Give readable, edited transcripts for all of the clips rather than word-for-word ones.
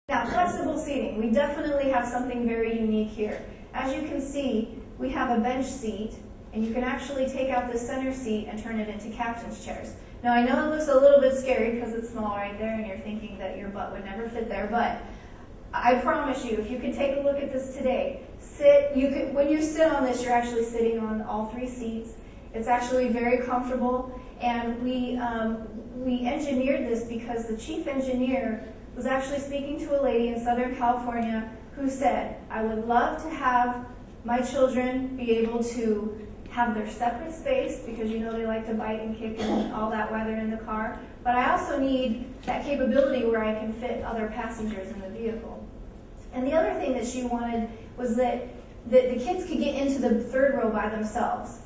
Now, flexible seating. We definitely have something very unique here. As you can see, we have a bench seat, and you can actually take out the center seat and turn it into captain's chairs. Now, I know it looks a little bit scary because it's small right there, and you're thinking that your butt would never fit there, but I promise you, if you can take a look at this today, when you sit on this, you're actually sitting on all three seats. It's actually very comfortable, and we engineered this because the chief engineer was actually speaking to a lady in Southern California who said, I would love to have my children be able to have their separate space, because you know they like to bite and kick and all that while they're in the car, but I also need that capability where I can fit other passengers in the vehicle. And the other thing that she wanted was that the kids could get into the third row by themselves.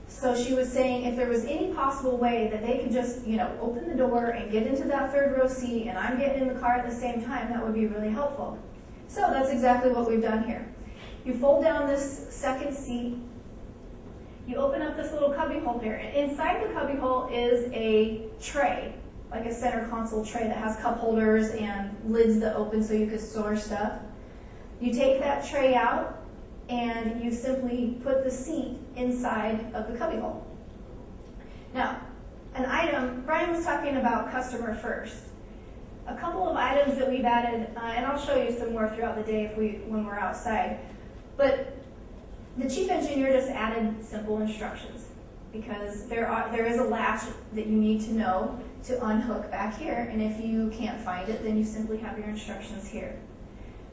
So she was saying if there was any possible way that they could just, open the door and get into that third row seat and I'm getting in the car at the same time, that would be really helpful. So that's exactly what we've done here. You fold down this second seat, you open up this little cubby hole here, and inside the cubby hole is a tray, like a center console tray that has cup holders and lids that open so you could store stuff. You take that tray out, and you simply put the seat inside of the cubby hole. Now, an item, Brian was talking about customer first. A couple of items that we've added, and I'll show you some more throughout the day when we're outside, but the chief engineer just added simple instructions because there is a latch that you need to know to unhook back here, and if you can't find it, then you simply have your instructions here.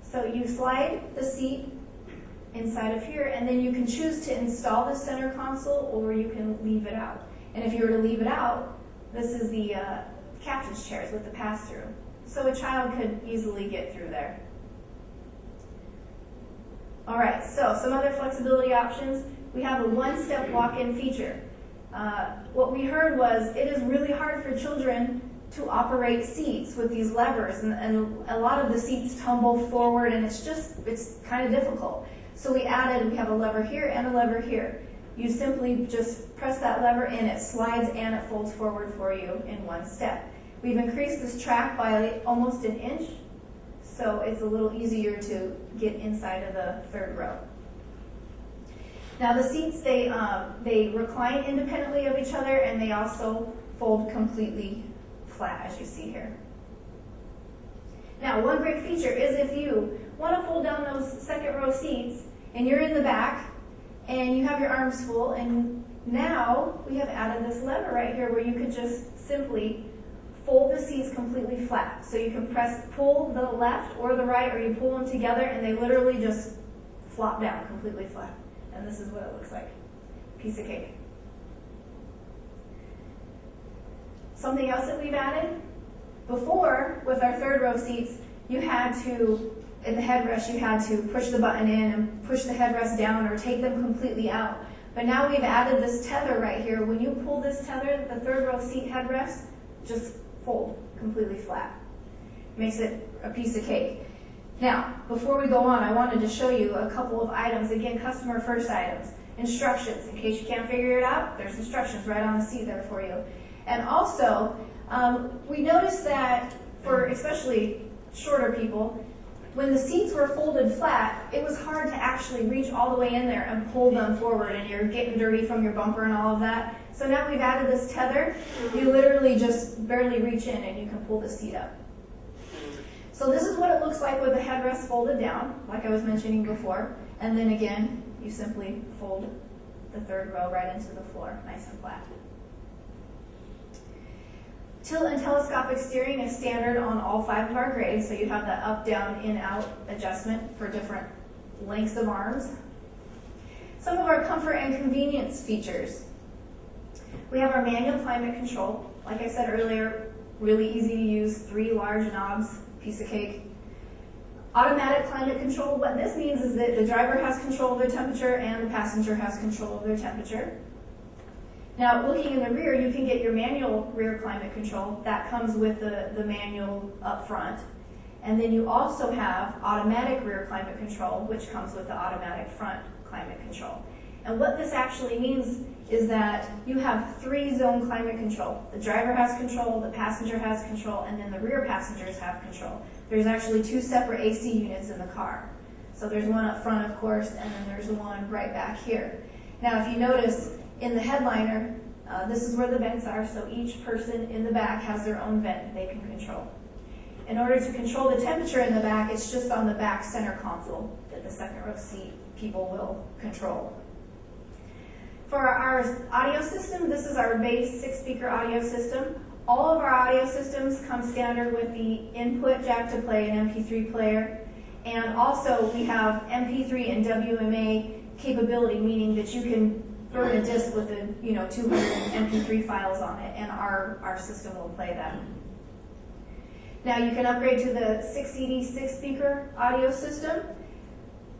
So you slide the seat inside of here, and then you can choose to install the center console or you can leave it out. And if you were to leave it out, this is the captain's chairs with the pass-through. So a child could easily get through there. All right, so some other flexibility options. We have a one-step walk-in feature. What we heard was it is really hard for children to operate seats with these levers, and a lot of the seats tumble forward, and it's kind of difficult. So we have a lever here and a lever here. You simply just press that lever and it slides and it folds forward for you in one step. We've increased this track by almost an inch, so it's a little easier to get inside of the third row. Now the seats, they recline independently of each other, and they also fold completely flat, as you see here. Now, one great feature is if you want to fold down those second row seats and you're in the back and you have your arms full, and now we have added this lever right here where you could just simply fold the seats completely flat. So you can pull the left or the right, or you pull them together and they literally just flop down completely flat. And this is what it looks like. Piece of cake. Something else that we've added, before with our third row seats, you had to, in the headrest, you had to push the button in and push the headrest down or take them completely out. But now we've added this tether right here. When you pull this tether, the third row seat headrest just fold completely flat. Makes it a piece of cake. Now, before we go on, I wanted to show you a couple of items. Again, customer first items. Instructions. In case you can't figure it out, there's instructions right on the seat there for you. And also, we noticed that for especially shorter people, when the seats were folded flat, it was hard to actually reach all the way in there and pull them forward, and you're getting dirty from your bumper and all of that. So now we've added this tether. You literally just barely reach in and you can pull the seat up. So this is what it looks like with the headrest folded down, like I was mentioning before. And then again, you simply fold the third row right into the floor, nice and flat. Tilt and telescopic steering is standard on all 5 of our grades, so you have that up, down, in, out adjustment for different lengths of arms. Some of our comfort and convenience features. We have our manual climate control. Like I said earlier, really easy to use, 3 large knobs, piece of cake. Automatic climate control, what this means is that the driver has control of their temperature and the passenger has control of their temperature. Now, looking in the rear, you can get your manual rear climate control. That comes with the manual up front. And then you also have automatic rear climate control, which comes with the automatic front climate control. And what this actually means is that you have 3-zone climate control. The driver has control, the passenger has control, and then the rear passengers have control. There's actually 2 separate AC units in the car. So there's one up front, of course, and then there's one right back here. Now, if you notice, in the headliner, this is where the vents are, so each person in the back has their own vent they can control. In order to control the temperature in the back, it's just on the back center console that the second row seat people will control. For our audio system, this is our base 6-speaker audio system. All of our audio systems come standard with the input jack to play an MP3 player. And also we have MP3 and WMA capability, meaning that you can burn a disc with 200 MP3 files on it, and our system will play that. Now you can upgrade to the 6CD 6-speaker audio system.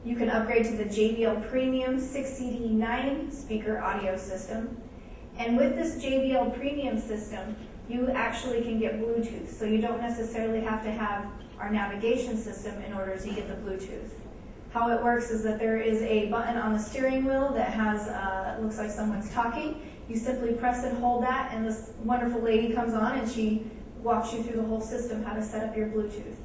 You can upgrade to the JBL Premium 6CD 9-speaker audio system. And with this JBL Premium system, you actually can get Bluetooth, so you don't necessarily have to have our navigation system in order to get the Bluetooth. How it works is that there is a button on the steering wheel that has, looks like someone's talking. You simply press and hold that, and this wonderful lady comes on and she walks you through the whole system, how to set up your Bluetooth.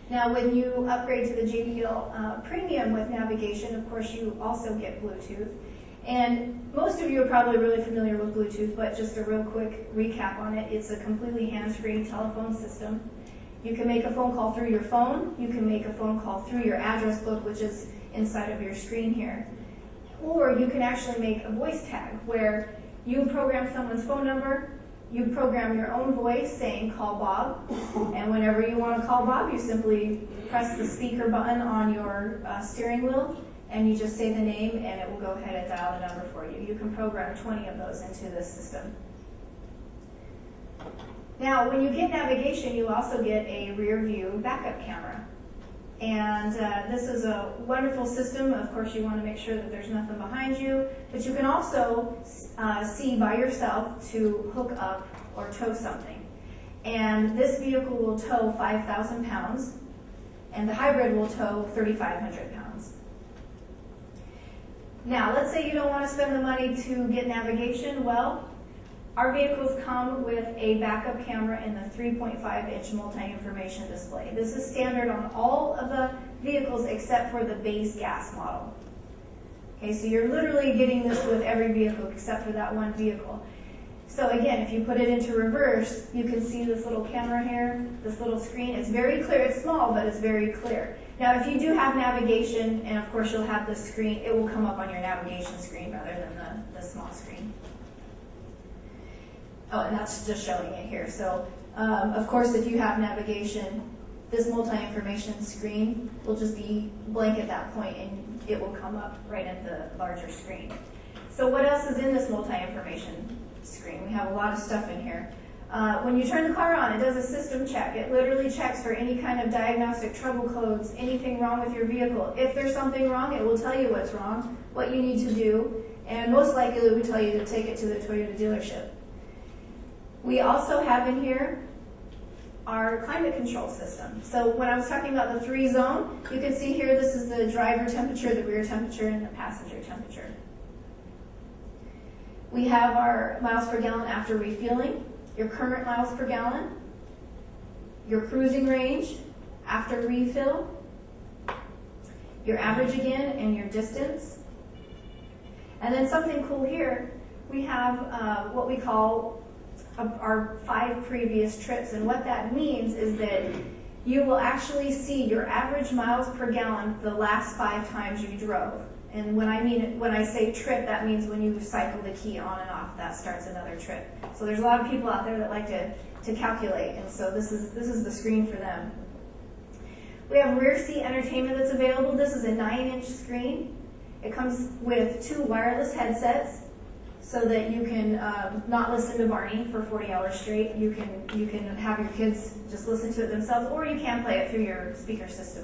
Now, when you upgrade to the JBL Premium with navigation, of course, you also get Bluetooth. And most of you are probably really familiar with Bluetooth, but just a real quick recap on it. It's a completely hands-free telephone system. You can make a phone call through your phone. You can make a phone call through your address book, which is inside of your screen here. Or you can actually make a voice tag where you program someone's phone number, you program your own voice saying, "Call Bob," and whenever you want to call Bob, you simply press the speaker button on your steering wheel, and you just say the name, and it will go ahead and dial the number for you. You can program 20 of those into this system. Now, when you get navigation, you also get a rear view backup camera. And this is a wonderful system. Of course, you want to make sure that there's nothing behind you, but you can also see by yourself to hook up or tow something. And this vehicle will tow 5,000 pounds, and the hybrid will tow 3,500 pounds. Now, let's say you don't want to spend the money to get navigation. Well, our vehicles come with a backup camera in the 3.5-inch multi-information display. This is standard on all of the vehicles except for the base gas model. Okay, so you're literally getting this with every vehicle except for that one vehicle. So again, if you put it into reverse, you can see this little camera here, this little screen. It's very clear. It's small, but it's very clear. Now, if you do have navigation, and of course you'll have the screen, it will come up on your navigation screen rather than the small screen. Oh, and that's just showing it here. So, of course, if you have navigation, this multi-information screen will just be blank at that point, and it will come up right at the larger screen. So what else is in this multi-information screen? We have a lot of stuff in here. When you turn the car on, it does a system check. It literally checks for any kind of diagnostic trouble codes, anything wrong with your vehicle. If there's something wrong, it will tell you what's wrong, what you need to do, and most likely it will tell you to take it to the Toyota dealership. We also have in here our climate control system. So when I was talking about the 3-zone, you can see here this is the driver temperature, the rear temperature, and the passenger temperature. We have our miles per gallon after refueling, your current miles per gallon, your cruising range after refill, your average again, and your distance. And then something cool here, we have what we call our 5 previous trips, and what that means is that you will actually see your average miles per gallon the last 5 times you drove. And when I say trip, that means when you cycle the key on and off, that starts another trip. So there's a lot of people out there that like to calculate, and so this is the screen for them. We have rear seat entertainment that's available. This is a 9-inch screen. It comes with 2 wireless headsets, so that you can not listen to Barney for 40 hours straight. You can have your kids just listen to it themselves, or you can play it through your speaker system